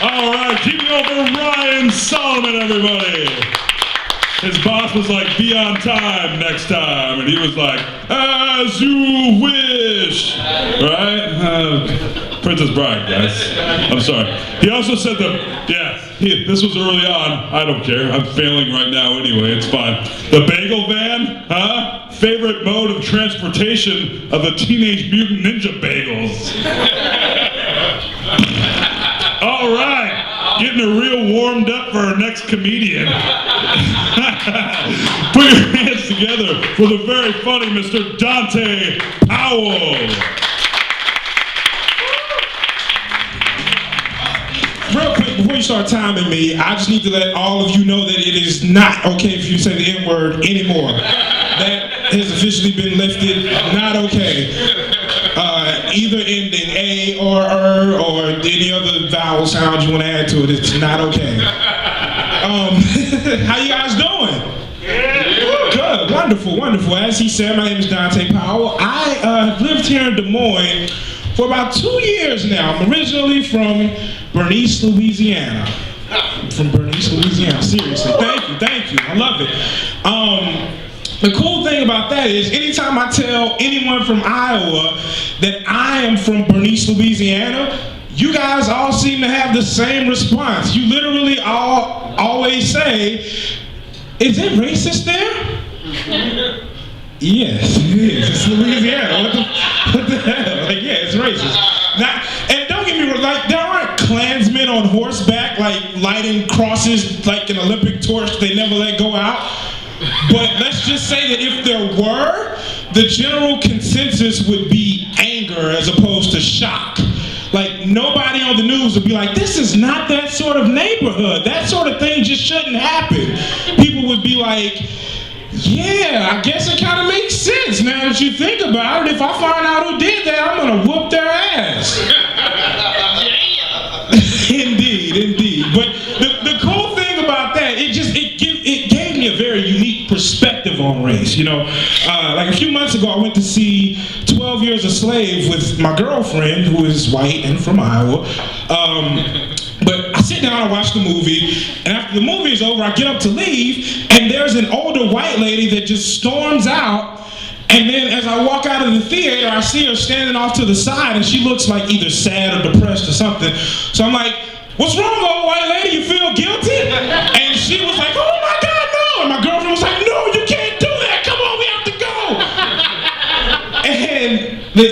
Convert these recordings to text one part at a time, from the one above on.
All right, keep it over Ryan Solomon, everybody. His boss was like, be on time next time. And he was like, as you wish. Right? Princess Bride, guys. I'm sorry. He also said this was early on. I don't care. I'm failing right now anyway. It's fine. The bagel van, huh? Favorite mode of transportation of the Teenage Mutant Ninja Bagels. All right. Getting real warmed up for our next comedian. Put your hands together for the very funny Mr. Dante Powell. Real quick, before you start timing me, I just need to let all of you know that it is not okay if you say the N-word anymore. That has officially been lifted. Not okay. Either ending A or or any other vowel sound you want to add to it, it's not okay. How you guys doing? Good, wonderful, wonderful. As he said, my name is Dante Powell. I have lived here in Des Moines for about 2 years now. I'm originally from Bernice, Louisiana. From Bernice, Louisiana. Seriously, thank you. I love it. The cool thing about that is anytime I tell anyone from Iowa that I am from Bernice, Louisiana, you guys all seem to have the same response. You literally all always say, is it racist there? Yes, it is. It's Louisiana. What the hell? Like, yeah, it's racist. Now, and don't get me wrong, like, there aren't Klansmen on horseback, like, lighting crosses like an Olympic torch they never let go out. But let's just say that if there were, the general consensus would be anger as opposed to shock. Like, nobody on the news would be like, this is not that sort of neighborhood. That sort of thing just shouldn't happen. People would be like, yeah, I guess it kind of makes sense now that you think about it. If I find out who did that, I'm going to whoop their ass. Indeed. But the cool thing about that, it gave me a very unique perspective on race. You know, like a few months ago, I went to see 12 Years a Slave with my girlfriend, who is white and from Iowa. But I sit down and watch the movie, and after the movie is over, I get up to leave, and there's an older white lady that just storms out. And then as I walk out of the theater, I see her standing off to the side, and she looks like either sad or depressed or something. So I'm like, what's wrong, old white lady? You feel guilty? And she was like, oh my God, no. And my girlfriend was like, no, you can't do that. Come on, we have to go.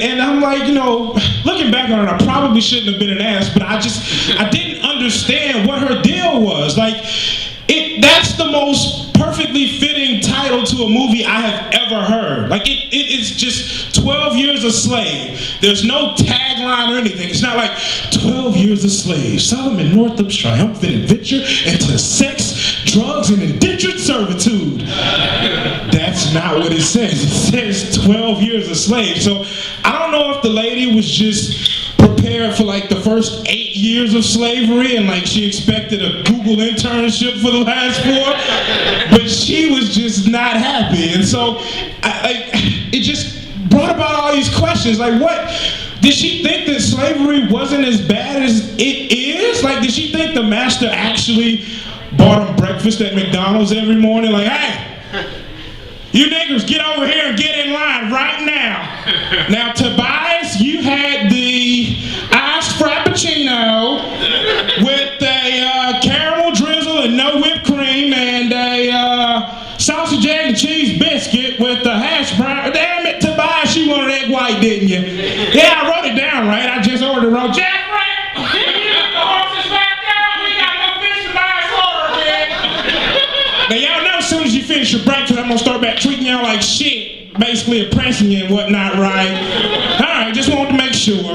And I'm like, you know, looking back on it, I probably shouldn't have been an ass, but I didn't understand what her deal was. Like, that's the most perfectly fitting title to a movie I have ever heard. Like, it is just 12 Years a Slave. There's no tagline or anything. It's not like 12 Years a Slave, Solomon Northup's triumphant adventure into sex, drugs, and indentured servitude. That's not what it says. It says 12 Years a Slave. So I don't know if the lady was just prepared for like the first 8 years of slavery and like she expected a Google internship for the last 4, but she was just not happy. And so it just brought about all these questions. Like, what did she think that slavery wasn't as bad as it is? Like, did she think the master actually bought him breakfast at McDonald's every morning? Like, hey, you niggers, get over here and get in line right now. Now, Tobias, you had the iced frappuccino with a caramel drizzle and no whipped cream and a sausage, egg, and cheese biscuit with the hash brown. Damn it, Tobias, you wanted egg white, didn't you? Yeah, I wrote it down right. I just ordered it wrong. Jeffrey, the horses back down. We got no fish to buy order again. Now, y'all know as soon as you finish your breakfast, I'm going to start back treating y'all like shit, basically oppressing you and whatnot, right? All right, just wanted to make sure.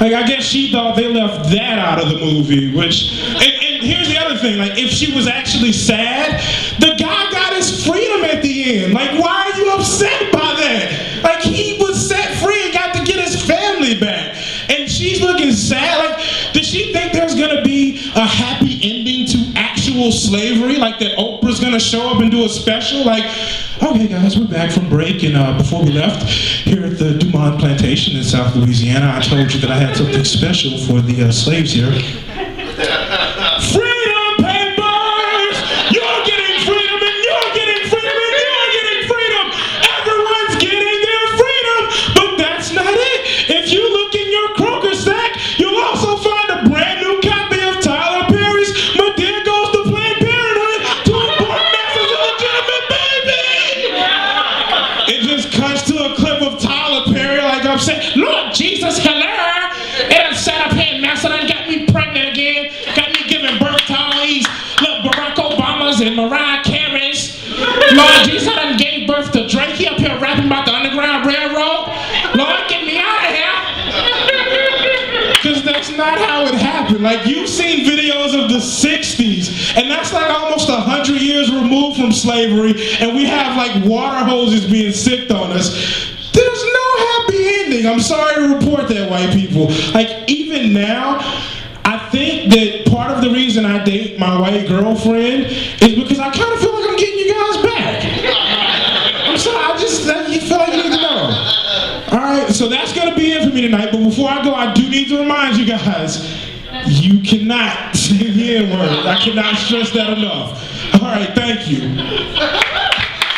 Like, I guess she thought they left that out of the movie, which, and here's the other thing, like, if she was actually sad, the guy got his freedom at the end. Like, why are you upset by that? Like, he was set free and got to get his family back. And she's looking sad. Like, does she think there's gonna be a happy ending to actual slavery? Like that Oprah's gonna show up and do a special? Like, okay guys, we're back from break, and before we left, here at the Dumont Plantation in South Louisiana, I told you that I had something special for the slaves here. Lord Jesus, I done gave birth to Drake. He up here rapping about the Underground Railroad. Lord, get me out of here. Because that's not how it happened. Like, you've seen videos of the 60s, and that's like almost 100 years removed from slavery, and we have like water hoses being sicked on us. There's no happy ending. I'm sorry to report that, white people. Like, even now, I think that part of the reason I date my white girlfriend is because I kind of feel like I'm getting you guys back. I'm sorry, you feel like you need to know. Alright, so that's going to be it for me tonight, but before I go, I do need to remind you guys, you cannot say the N-word. I cannot stress that enough. Alright, thank you.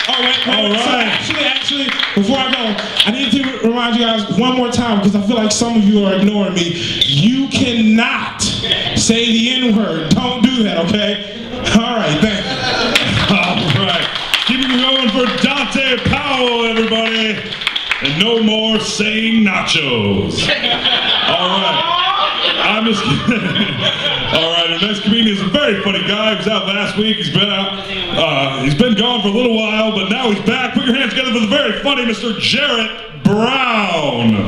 Oh, wait. All right. So actually, before I go, I need to remind you guys one more time because I feel like some of you are ignoring me. You cannot say the N-word. Don't do that, okay? All right, thank you. All right. Keeping it going for Dante Powell, everybody. And no more saying nachos. All right. I'm just kidding. All right, our next comedian is a very funny guy. He was out last week. He's been out. He's been gone for a little while, but now he's back. Put your hands together for the very funny Mr. Jarrett Brown.